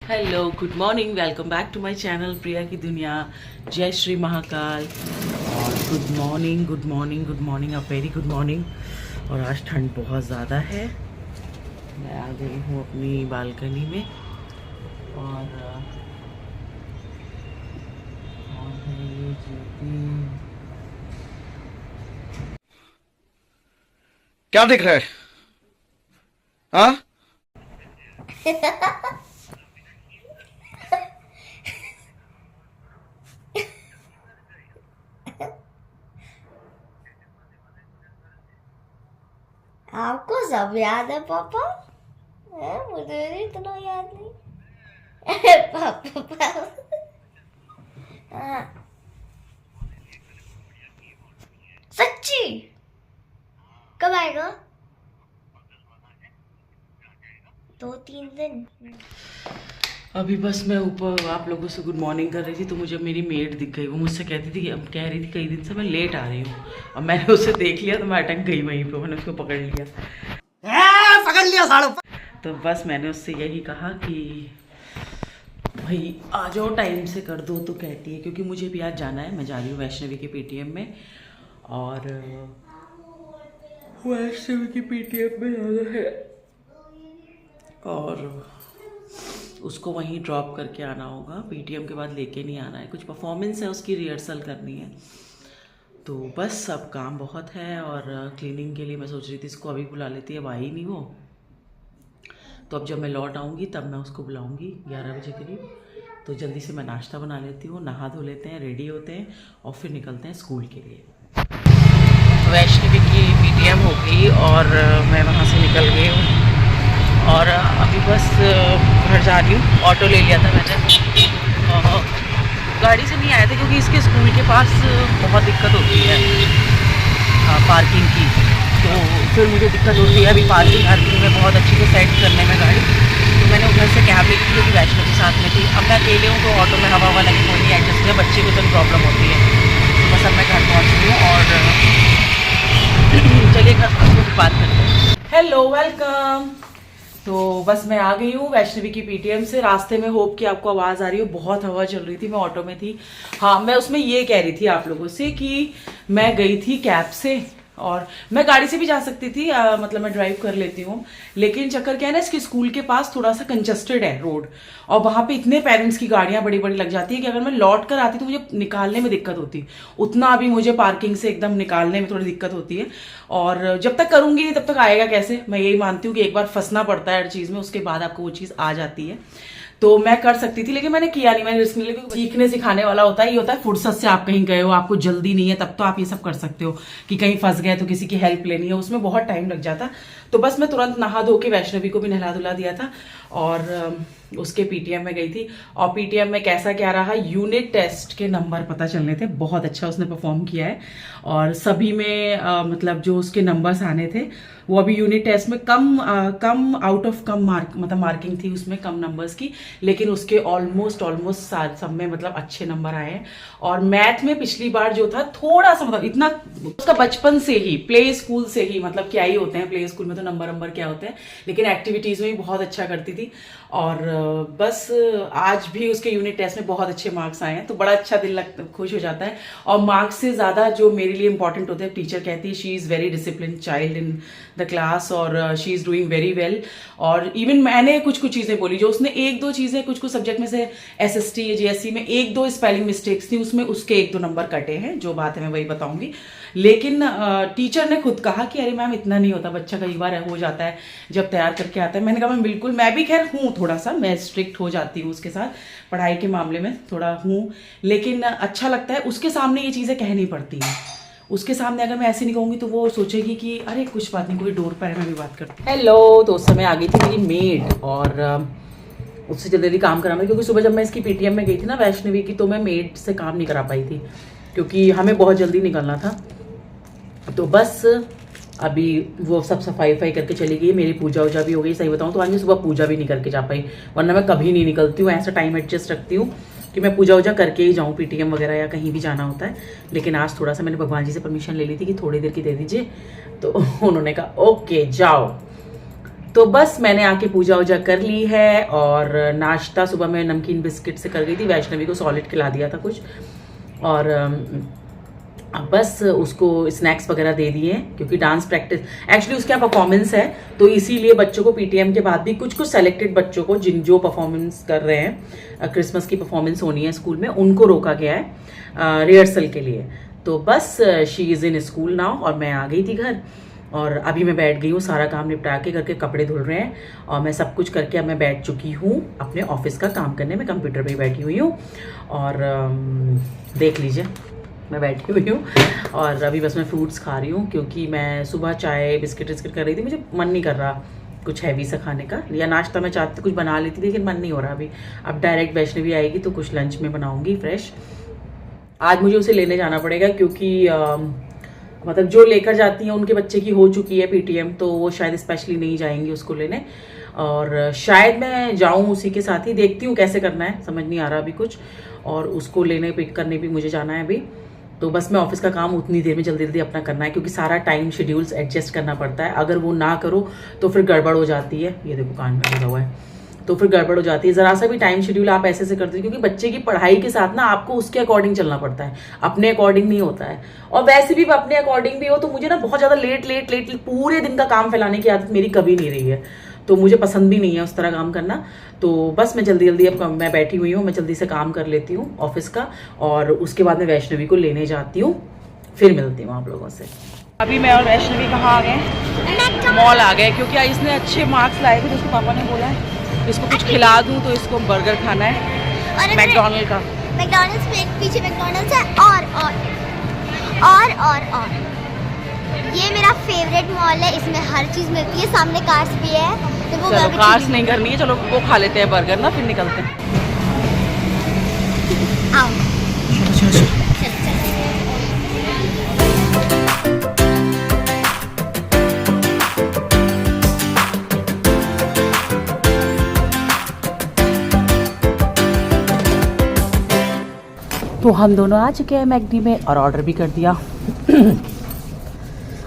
Hello, good morning, welcome back to my channel Priya की दुनिया। जय श्री महाकाल। और good morning, good morning, good morning, a very good morning. और आज ठंड बहुत ज़्यादा है। मैं आ गई हूँ अपनी बालकनी में और है ये ज्योति। क्या दिख रहा है? हाँ, आपको सब याद है पापा? मुझे इतना याद नहीं। पापा हाँ, सच्ची कब आएगा? 2-3 दिन। अभी बस मैं ऊपर आप लोगों से गुड मॉर्निंग कर रही थी तो मुझे मेरी मेड दिख गई। वो मुझसे कहती थी, अब कह रही थी कई दिन से मैं लेट आ रही हूँ। अब मैंने उसे देख लिया तो मैं अटक गई वहीं पे, मैंने उसको पकड़ लिया। पकड़ लिया साड़ू। तो बस मैंने उससे यही कहा कि भाई आ जाओ, टाइम से कर दो। तो कहती है क्योंकि मुझे भी आज जाना है, मैं जा रही हूँ वैष्णवी के पेटीएम में। और वैष्णवी की पेटीएम में जाना है और उसको वहीं ड्रॉप करके आना होगा। पेटीएम के बाद लेके नहीं आना है, कुछ परफॉर्मेंस है उसकी, रिहर्सल करनी है। तो बस अब काम बहुत है। और क्लीनिंग के लिए मैं सोच रही थी इसको अभी बुला लेती, अब आई नहीं वो। तो अब जब मैं लौट आऊँगी तब मैं उसको बुलाऊँगी 11 बजे करीब। तो जल्दी से मैं नाश्ता बना लेती हूँ, नहा धो लेते हैं, रेडी होते हैं और फिर निकलते हैं स्कूल के लिए। वैष्णवी की पीटीएम हो गई और मैं वहाँ से निकल गई हूँ। और अभी बस घर जा रही हूँ। ऑटो ले लिया था मैंने, गाड़ी से नहीं आए थे क्योंकि इसके स्कूल के पास बहुत दिक्कत होती है पार्किंग की। तो फिर मुझे दिक्कत होती है अभी पार्किंग में बहुत अच्छी से सेट करने में गाड़ी। तो मैंने उधर से कैब ली थी क्योंकि वैष्णव के साथ में थी। अब मैं अकेले हूँ तो ऑटो में हवा लगी कोई नहीं एडजस्ट है, बच्चे को तो प्रॉब्लम होती है। तो बस अब मैं घर पहुँच रही हूँ और चलिए घर पहुँच के बात करते हैं। Hello, welcome. तो बस मैं आ गई हूँ वैष्णवी की पीटीएम से। रास्ते में होप कि आपको आवाज़ आ रही हो, बहुत हवा चल रही थी, मैं ऑटो में थी। हाँ, मैं उसमें ये कह रही थी आप लोगों से कि मैं गई थी कैब से और मैं गाड़ी से भी जा सकती थी, मतलब मैं ड्राइव कर लेती हूँ। लेकिन चक्कर क्या है ना, इसके स्कूल के पास थोड़ा सा कंजस्टेड है रोड और वहाँ पे इतने पेरेंट्स की गाड़ियाँ बड़ी बड़ी लग जाती है कि अगर मैं लौट कर आती तो मुझे निकालने में दिक्कत होती। उतना अभी मुझे पार्किंग से एकदम निकालने में थोड़ी दिक्कत होती है। और जब तक करूँगी तब तक आएगा कैसे। मैं यही मानती हूँ कि एक बार फंसना पड़ता है हर चीज़ में, उसके बाद आपको वो चीज़ आ जाती है। तो मैं कर सकती थी लेकिन मैंने किया नहीं, मैंने रिस्क नहीं लिया। सीखने सिखाने वाला होता है, ये होता है फुर्सत से आप कहीं गए हो, आपको जल्दी नहीं है, तब तो आप ये सब कर सकते हो कि कहीं फंस गए तो किसी की हेल्प लेनी है, उसमें बहुत टाइम लग जाता। तो बस मैं तुरंत नहा धो के वैष्णवी को भी नहला धुला दिया था और उसके पीटीएम में गई थी। और पीटीएम में कैसा क्या रहा, यूनिट टेस्ट के नंबर पता चलने थे। बहुत अच्छा उसने परफॉर्म किया है और सभी में मतलब जो उसके नंबर्स आने थे वो अभी यूनिट टेस्ट में come out of come mark, मतलब मार्किंग थी उसमें कम नंबर्स की, लेकिन उसके ऑलमोस्ट सब में मतलब अच्छे नंबर आए हैं। और मैथ में पिछली बार जो था थोड़ा सा, मतलब इतना उसका बचपन से ही प्ले स्कूल से ही, मतलब क्या ही होते हैं प्ले स्कूल में तो नंबर क्या होते हैं, लेकिन एक्टिविटीज में भी बहुत अच्छा करती थी। और बस आज भी उसके यूनिट टेस्ट में बहुत अच्छे मार्क्स आए हैं तो बड़ा अच्छा दिल खुश हो जाता है। और मार्क्स से ज्यादा जो मेरे लिए इंपॉर्टेंट होते हैं, टीचर कहती है she is very discipline child in the class और she is doing very well. और इवन मैंने कुछ चीजें बोली जो उसने, 1-2 चीजें कुछ सब्जेक्ट में से एसएसटी या जीएससी में 1-2 स्पेलिंग मिस्टेक्स थी, उसमें उसके 1-2 नंबर कटे हैं। जो बात है मैं वही बताऊंगी। लेकिन टीचर ने खुद कहा कि अरे मैम इतना नहीं होता, बच्चा कई बार हो जाता है जब तैयार करके आता है। मैंने कहा मैं बिल्कुल, मैं भी खैर हूँ थोड़ा सा, मैं स्ट्रिक्ट हो जाती हूँ उसके साथ, पढ़ाई के मामले में थोड़ा हूँ, लेकिन अच्छा लगता है उसके सामने ये चीज़ें कहनी पड़ती हैं। उसके सामने अगर मैं ऐसे नहीं कहूँगी तो वो सोचेगी कि अरे कुछ बात नहीं, कोई डोर पर है, मैं भी बात करती हूँ। हेलो, तो उस समय आ गई थी मेरी मेड और उससे जल्दी काम कराना, क्योंकि सुबह जब मैं इसकी पीटीएम में गई थी ना वैष्णवी की, तो मैं मेड से काम नहीं करा पाई थी क्योंकि हमें बहुत जल्दी निकलना था। तो बस अभी वो सब सफाई करके चली गई, मेरी पूजा वूजा भी हो गई। सही बताऊँ तो आज मैं सुबह पूजा भी नहीं करके जा पाई, वरना मैं कभी नहीं निकलती हूँ, ऐसा टाइम एडजस्ट रखती हूँ कि मैं पूजा वूजा करके ही जाऊँ, पीटीएम वगैरह या कहीं भी जाना होता है। लेकिन आज थोड़ा सा मैंने भगवान जी से परमिशन ले ली थी कि थोड़ी देर की दे दीजिए, तो उन्होंने कहा ओके जाओ। तो बस मैंने आके पूजा वूजा कर ली है और नाश्ता सुबह में नमकीन बिस्किट से कर गई थी। वैष्णवी को सॉलिड खिला दिया था कुछ, और अब बस उसको स्नैक्स वगैरह दे दिए क्योंकि डांस प्रैक्टिस एक्चुअली उसके यहाँ परफॉर्मेंस है, तो इसीलिए बच्चों को पीटीएम के बाद भी कुछ सेलेक्टेड बच्चों को जो परफॉर्मेंस कर रहे हैं, क्रिसमस की परफॉर्मेंस होनी है स्कूल में, उनको रोका गया है रिहर्सल के लिए। तो बस she is in school now और मैं आ गई थी घर, और अभी मैं बैठ गई हूँ, सारा काम निपटा के करके कपड़े धुल रहे हैं और मैं सब कुछ करके अब मैं बैठ चुकी हूँ अपने ऑफिस का काम करने में। कंप्यूटर पे ही बैठी हुई हूँ और देख लीजिए मैं बैठी हुई हूँ, और अभी बस मैं फ्रूट्स खा रही हूँ क्योंकि मैं सुबह चाय बिस्किट कर रही थी, मुझे मन नहीं कर रहा कुछ हैवी सा खाने का, या नाश्ता मैं चाहती कुछ बना लेती थी लेकिन मन नहीं हो रहा अभी। अब डायरेक्ट वैष्णवी आएगी तो कुछ लंच में बनाऊँगी फ्रेश। आज मुझे उसे लेने जाना पड़ेगा क्योंकि मतलब जो लेकर जाती हैं उनके बच्चे की हो चुकी है पीटीएम, तो वो शायद स्पेशली नहीं जाएंगी उसको लेने, और शायद मैं जाऊं उसी के साथ ही, देखती हूँ कैसे करना है, समझ नहीं आ रहा अभी कुछ। और उसको लेने पिक करने भी मुझे जाना है अभी, तो बस मैं ऑफिस का काम उतनी देर में जल्दी जल्दी अपना करना है क्योंकि सारा टाइम शेड्यूल्स एडजस्ट करना पड़ता है। अगर वो ना करो तो फिर गड़बड़ हो जाती है। ये देखो कान में लगा हुआ है, तो फिर गड़बड़ हो जाती है। ज़रा सा भी टाइम शेड्यूल आप ऐसे से करते हो क्योंकि बच्चे की पढ़ाई के साथ ना आपको उसके अकॉर्डिंग चलना पड़ता है, अपने अकॉर्डिंग नहीं होता है। और वैसे भी अपने अकॉर्डिंग भी हो तो मुझे ना बहुत ज़्यादा लेट पूरे दिन का काम फैलाने की आदत मेरी कभी नहीं रही है, तो मुझे पसंद भी नहीं है उस तरह काम करना। तो बस मैं जल्दी जल्दी अब मैं बैठी हुई हूँ, मैं जल्दी से काम कर लेती हूँ ऑफिस का, और उसके बाद मैं वैष्णवी को लेने जाती हूँ, फिर मिलती हूँ आप लोगों से। अभी मैं और वैष्णवी कहाँ आ गए? मॉल आ गए क्योंकि इसने अच्छे मार्क्स लाए थे, तो उसके पापा ने बोला है इसको कुछ खिला दूँ, तो इसको बर्गर खाना है मैकडॉनल्ड का। मैकडॉनल्ड्स में पीछे मैकडॉनल्ड्स है और ये मेरा फेवरेट मॉल है, इसमें हर चीज मिलती है, सामने कार्स भी है, तो वो चलो कार्स नहीं करनी है, चलो वो खा लेते हैं बर्गर ना, फिर निकलते हैं। आओ तो हम दोनों आ चुके हैं मैकडी में और ऑर्डर भी कर दिया।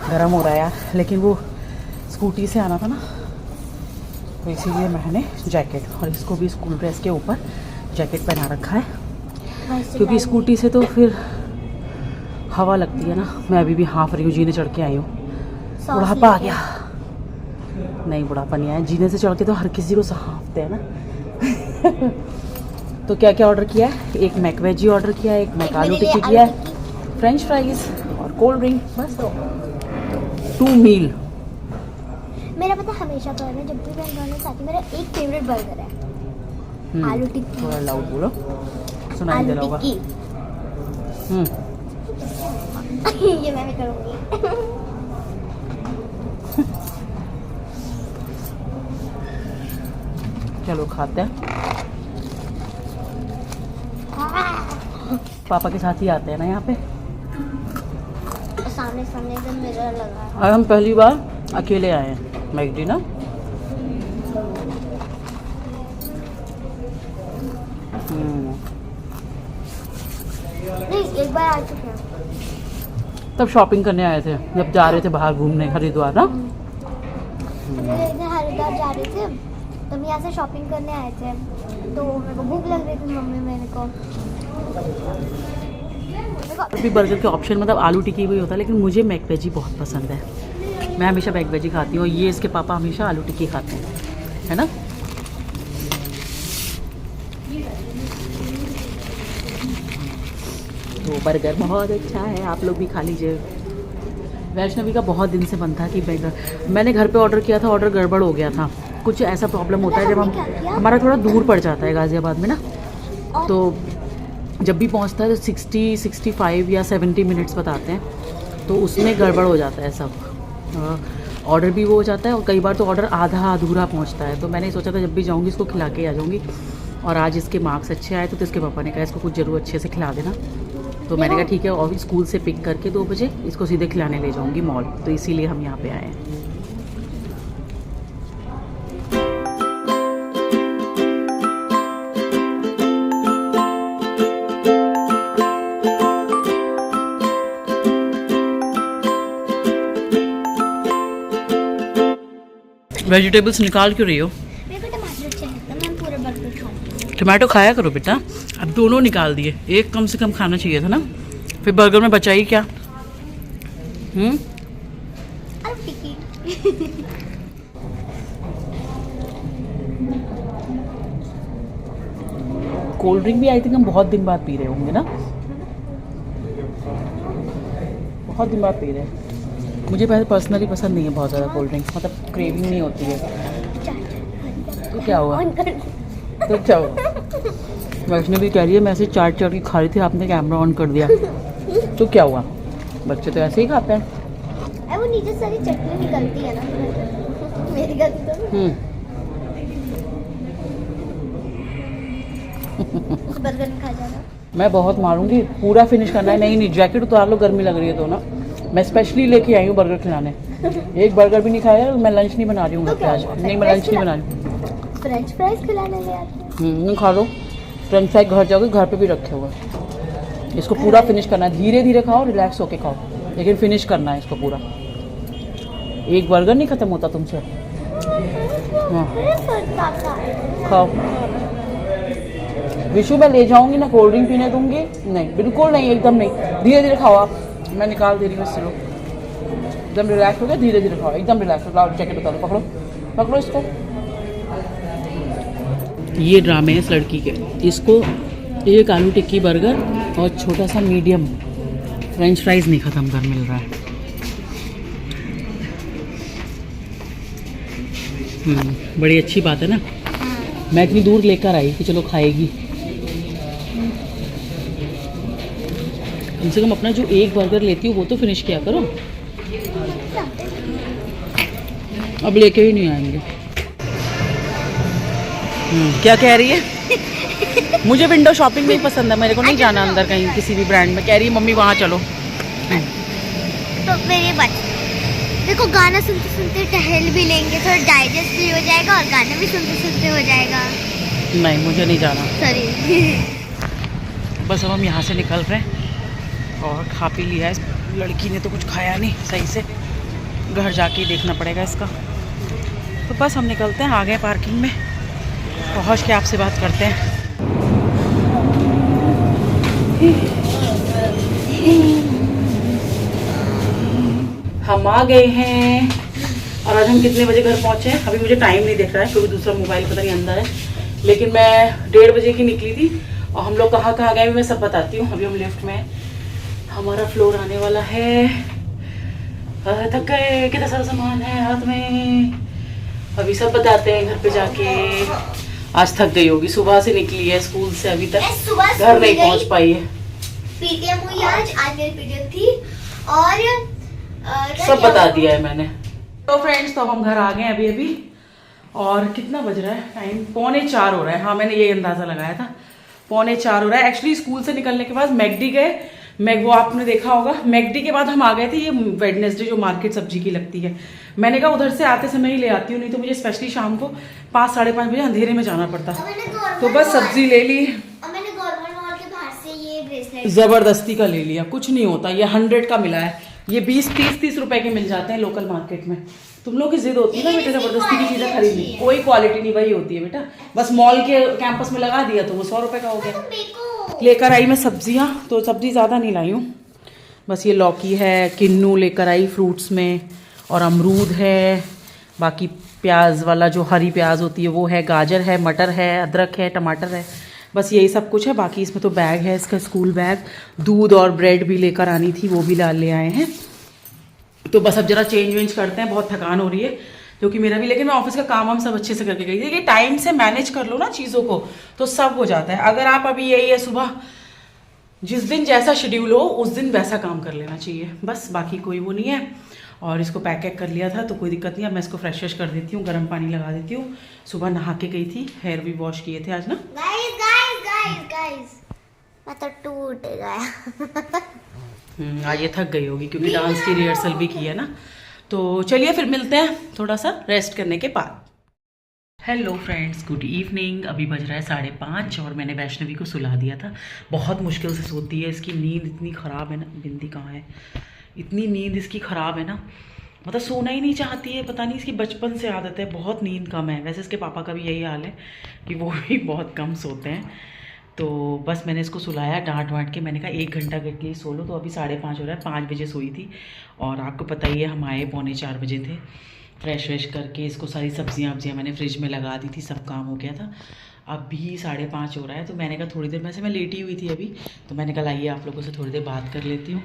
गर्म हो रहा है यार, लेकिन वो स्कूटी से आना था ना, तो इसीलिए मैंने जैकेट, और इसको भी स्कूल ड्रेस के ऊपर जैकेट पहना रखा है क्योंकि स्कूटी से तो फिर हवा लगती है ना। मैं अभी भी हाफ रही हूँ, जीने चढ़ के आई हूँ, बुढ़ापा आ गया। नहीं बुढ़ापा नहीं आया, जीने से चढ़ के तो हर किसी को हाँफते हैं ना। तो क्या क्या ऑर्डर किया है? एक मैक वेजी ऑर्डर किया है, एक मैक आलू टिक्की किया है, फ्रेंच फ्राइज और कोल्ड ड्रिंक, बस 2 मील। मेरा पता हमेशा बर्गर, जब भी मैकडॉनल्ड्स आती मेरा एक फेवरेट बर्गर है आलू टिक्की। थोड़ा लाउड बोलो, सुनाई दे रहा होगा। ये मैं भी करूँगी। चलो खाते हैं। पापा के साथ ही आते हैं ना यहाँ पे। सामने एकदम मिरर लगा है। और हम पहली बार अकेले आए हैं मैकडी ना। नहीं, एक बार आ चुके हैं। तब शॉपिंग करने आए थे जब जा रहे थे बाहर घूमने हरिद्वार ना। हरिद्वार जा रहे थे तब यहाँ से शॉपिंग करने आए थे, तो मेरे को भूख लग रही थी, मम्मी मेरे को भी बर्गर के ऑप्शन मतलब आलू टिक्की भी होता है, लेकिन मुझे मैक वेजी बहुत पसंद है। मैं हमेशा मैक वेजी खाती हूँ और ये इसके पापा हमेशा आलू टिक्की खाते हैं, है ना। तो बर्गर बहुत अच्छा है, आप लोग भी खा लीजिए। वैष्णवी का बहुत दिन से मन था कि बर्गर, मैंने घर पे ऑर्डर किया था, ऑर्डर गड़बड़ हो गया था। कुछ ऐसा प्रॉब्लम होता है जब हमारा थोड़ा दूर पड़ जाता है गाज़ियाबाद में ना, तो जब भी पहुंचता है तो 60, 65 या 70 मिनट्स बताते हैं, तो उसमें गड़बड़ हो जाता है सब। ऑर्डर भी वो हो जाता है और कई बार तो ऑर्डर आधा अधूरा पहुंचता है। तो मैंने सोचा था जब भी जाऊंगी इसको खिला के आ जाऊंगी, और आज इसके मार्क्स अच्छे आए तो इसके पापा ने कहा इसको कुछ ज़रूर अच्छे से खिला देना। तो मैंने कहा ठीक है, और स्कूल से पिक करके 2 बजे इसको सीधे खिलाने ले जाऊँगी मॉल, तो इसीलिए हम यहाँ पर आए हैं। वेजिटेबल्स निकाल क्यों रही हो? मेरे को टमाटर चाहिए था, मैं पूरा बर्गर खाऊंगी। टमाटो खाया करो बेटा। अब दोनों निकाल दिए, एक कम से कम खाना चाहिए था ना, फिर बर्गर में बचा ही क्या? अरे टिकी। कोल्ड ड्रिंक भी आई थिंक हम बहुत दिन बाद पी रहे होंगे ना, बहुत दिन बाद पी रहे हैं। मुझे पहले पर्सनली पसंद नहीं है बहुत ज़्यादा कोल्ड ड्रिंक्स, मतलब क्रेविंग नहीं होती है। तो क्या हुआ? तो क्या हुआ? वैष्णवी कह रही है मैं ऐसे चाट चाट की खा रही थी, आपने कैमरा ऑन कर दिया, तो क्या हुआ? बच्चे तो ऐसे ही खाते हैं। वो नीचे सारी चटनी निकलती है ना, मेरी गलती तो बर्गर नहीं खा जाना। मैं बहुत मारूंगी, पूरा फिनिश करना है। नहीं जैकेट उतार लो, गर्मी लग रही है तो ना। मैं स्पेशली लेके आई हूँ बर्गर खिलाने। एक बर्गर भी नहीं खाया, मैं लंच नहीं बना रही हूँ घर पे आज। नहीं, मैं लंच नहीं बना रही हूँ। फ्रेंच फ्राइज खिलाने ले आते हैं। नहीं खा लो फ्रेंच फ्राई, घर जाओगे घर पे भी रखे हुए। इसको पूरा फिनिश करना है, धीरे धीरे खाओ, रिलैक्स होके खाओ, लेकिन फिनिश करना है इसको पूरा। एक बर्गर नहीं खत्म होता तुमसे। हाँ खाओ। विशु मैं ले जाऊंगी ना, कोल्ड ड्रिंक पीने दूंगी नहीं, बिल्कुल नहीं, एकदम नहीं। धीरे धीरे खाओ आप, मैं निकाल दे रही हूँ इससे। लो एकदम रिलैक्स हो गया, धीरे धीरे खाओ, एकदम रिलैक्स हो। लाओ जैकेट उतारो, पकड़ो पकड़ो इसको। ये ड्रामे है इस लड़की के। इसको एक आलू टिक्की बर्गर और छोटा सा मीडियम फ्रेंच फ्राइज नहीं ख़त्म कर मिल रहा है। बड़ी अच्छी बात है ना, मैं इतनी दूर लेकर आई कि चलो खाएगी। कम से कम अपना जो एक बर्गर लेती हूँ वो तो फिनिश किया करो। अब लेके ही नहीं आएंगे। क्या कह रही है? मुझे विंडो शॉपिंग नहीं पसंद है, मेरे को नहीं जाना अंदर कहीं किसी भी ब्रांड में। कह रही है मम्मी वहाँ चलो। तो मेरी बात देखो, गाना सुनते सुनते टहल भी लेंगे, थोड़ा डाइजेस्ट भी हो जाएगा और गाना भी सुनते सुनते हो जाएगा। नहीं मुझे नहीं जाना। सॉरी। बस अब हम यहाँ से निकल रहे हैं और खा पी लिया है। लड़की ने तो कुछ खाया नहीं सही से, घर जाके ही देखना पड़ेगा इसका। तो बस हम निकलते हैं, आ गए पार्किंग में, पहुँच के आपसे बात करते हैं। हम आ गए हैं और आज हम कितने बजे घर पहुँचे हैं अभी मुझे टाइम नहीं दिख रहा है, क्योंकि दूसरा मोबाइल पता नहीं अंदर है। लेकिन मैं 1:30 बजे की निकली थी और हम लोग कहाँ कहाँ गए मैं सब बताती हूँ। अभी हम लिफ्ट में, हमारा फ्लोर आने वाला है। थक गए, कितना सारा सामान है हाथ में, अभी सब बताते हैं घर पे जाके। आज थक गई होगी, सुबह से निकली है स्कूल से अभी तक घर नहीं पहुँच पाई है। पीटीएम हुई आज मेरी पीटीएम थी और सब बता दिया है मैंने। तो फ्रेंड्स, तो हम घर आ गए अभी अभी, और कितना बज रहा है टाइम? 3:45 हो रहा है। हाँ मैंने ये अंदाज़ा लगाया था, 3:45 हो रहा है। एक्चुअली स्कूल से निकलने के बाद मैकडी गए, वो आपने देखा होगा। मैकडी के बाद हम आ गए थे ये वेडनेसडे जो मार्केट सब्जी की लगती है। मैंने कहा उधर से आते समय ही ले आती हूँ, नहीं तो मुझे स्पेशली शाम को 5 साढ़े 5 बजे अंधेरे में जाना पड़ता। तो बस सब्जी ले ली, जबरदस्ती का ले लिया, कुछ नहीं होता। ये 100 का मिला है, ये 20-30 रुपए के मिल जाते हैं लोकल मार्केट में। तुम लोग की जिद होती है ना बेटा जबरदस्ती की चीजें खरीदनी, कोई क्वालिटी नहीं वही होती है बेटा। बस मॉल के कैंपस में लगा दिया तो वो 100 रुपए का हो गया। लेकर आई मैं सब्जियां, तो सब्जी ज्यादा नहीं लाई हूँ, बस ये लौकी है, किन्नू लेकर आई फ्रूट्स में, और अमरूद है, बाकी प्याज वाला जो हरी प्याज होती है वो है, गाजर है, मटर है, अदरक है, टमाटर है, बस यही सब कुछ है। बाकी इसमें तो बैग है इसका, स्कूल बैग, दूध और ब्रेड भी लेकर आनी थी वो भी ले आए हैं। तो बस अब जरा चेंज वेंज करते हैं, बहुत थकान हो रही है क्योंकि मेरा भी, लेकिन मैं ऑफिस का काम हम सब अच्छे से करके गई। देखिए टाइम से मैनेज कर लो ना चीज़ों को तो सब हो जाता है। अगर आप अभी यही है सुबह जिस दिन जैसा शेड्यूल हो उस दिन वैसा काम कर लेना चाहिए बस, बाकी कोई वो नहीं है। और इसको पैक कर लिया था तो कोई दिक्कत नहीं। अब मैं इसको फ्रेश व्रेश कर देती हूँ, गर्म पानी लगा देती हूँ। सुबह नहा के गई थी, हेयर भी वॉश किए थे आज ना। गाइस मैं तो टूट गया। आज ये थक गई होगी क्योंकि डांस की रिहर्सल भी की है ना। तो चलिए फिर मिलते हैं थोड़ा सा रेस्ट करने के बाद। Hello friends, good evening. अभी बज रहा है 5:30 और मैंने वैष्णवी को सुला दिया था। बहुत मुश्किल से सोती है, इसकी नींद इतनी ख़राब है ना। बिंदी कहाँ है? इतनी नींद इसकी ख़राब है ना, मतलब सोना ही नहीं चाहती है, पता नहीं इसकी बचपन से आदत है, बहुत नींद कम है। वैसे इसके पापा का भी यही हाल है कि वो भी बहुत कम सोते हैं। तो बस मैंने इसको सुलाया डांट वांट के, मैंने कहा 1 घंटा करके सो लो। तो अभी 5:30 हो रहा है, 5 बजे सोई थी और आपको पता ही है हम आए 3:45 बजे थे। फ्रेश व्रेश करके इसको सारी सब्जियां मैंने फ्रिज में लगा दी थी, सब काम हो गया था। अभी 5:30 हो रहा है, तो मैंने कहा थोड़ी देर, वैसे मैं लेटी हुई थी अभी, तो मैंने कहा लाइए आप लोगों से थोड़ी देर बात कर लेती हूँ।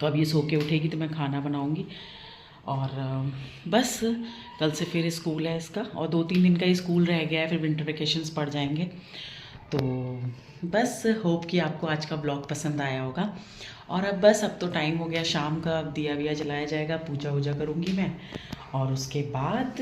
तो अब ये सो के उठेगी तो मैं खाना बनाऊँगी और बस कल से फिर स्कूल है इसका, और 2-3 दिन का ही स्कूल रह गया है, फिर विंटर वेकेशंस पड़ जाएंगे। तो बस होप कि आपको आज का ब्लॉग पसंद आया होगा। और अब बस अब तो टाइम हो गया शाम का, अब दिया विया जलाया जाएगा, पूजा वूजा करूँगी मैं और उसके बाद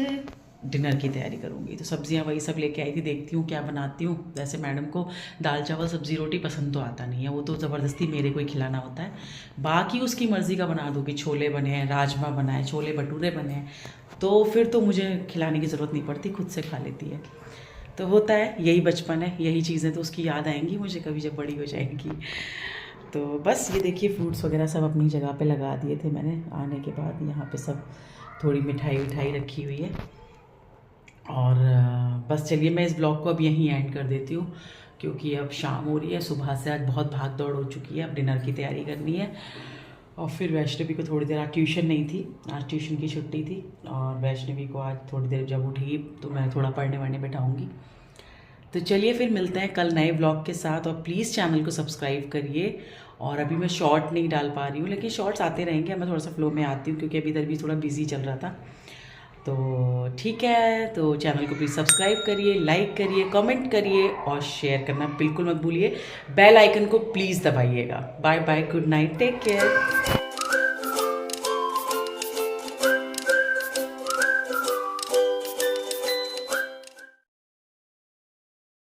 डिनर की तैयारी करूँगी। तो सब्जियां वही सब लेके आई थी, देखती हूँ क्या बनाती हूँ। वैसे मैडम को दाल चावल सब्जी रोटी पसंद तो आता नहीं है, वो तो ज़बरदस्ती मेरे को ही खिलाना होता है। बाकी उसकी मर्ज़ी का बना दूँ कि छोले बने हैं, राजमा बनाए, छोले भटूरे बने हैं, तो फिर तो मुझे खिलाने की ज़रूरत नहीं पड़ती, खुद से खा लेती है। तो होता है, यही बचपन है, यही चीज़ें तो उसकी याद आएंगी मुझे कभी जब बड़ी हो जाएंगी। तो बस ये देखिए फ्रूट्स वगैरह सब अपनी जगह पे लगा दिए थे मैंने आने के बाद। यहाँ पे सब थोड़ी मिठाई विठाई रखी हुई है। और बस चलिए मैं इस ब्लॉग को अब यहीं एंड कर देती हूँ, क्योंकि अब शाम हो रही है। सुबह से आज बहुत भाग दौड़ हो चुकी है, अब डिनर की तैयारी करनी है। और फिर वैष्णवी को थोड़ी देर, आज ट्यूशन नहीं थी, आज ट्यूशन की छुट्टी थी, और वैष्णवी को आज थोड़ी देर जब उठेगी तो मैं थोड़ा पढ़ने वढ़ने बैठाऊँगी। तो चलिए फिर मिलते हैं कल नए ब्लॉग के साथ, और प्लीज़ चैनल को सब्सक्राइब करिए। और अभी मैं शॉर्ट नहीं डाल पा रही हूँ, लेकिन शॉर्ट्स आते रहेंगे, मैं थोड़ा सा फ्लो में आती हूँ क्योंकि अभी इधर भी थोड़ा बिजी चल रहा था। तो ठीक है, तो चैनल को प्लीज़ सब्सक्राइब करिए, लाइक करिए, कमेंट करिए और शेयर करना बिल्कुल मत भूलिए। बेल आइकन को प्लीज़ दबाइएगा। Bye bye, good night, take care.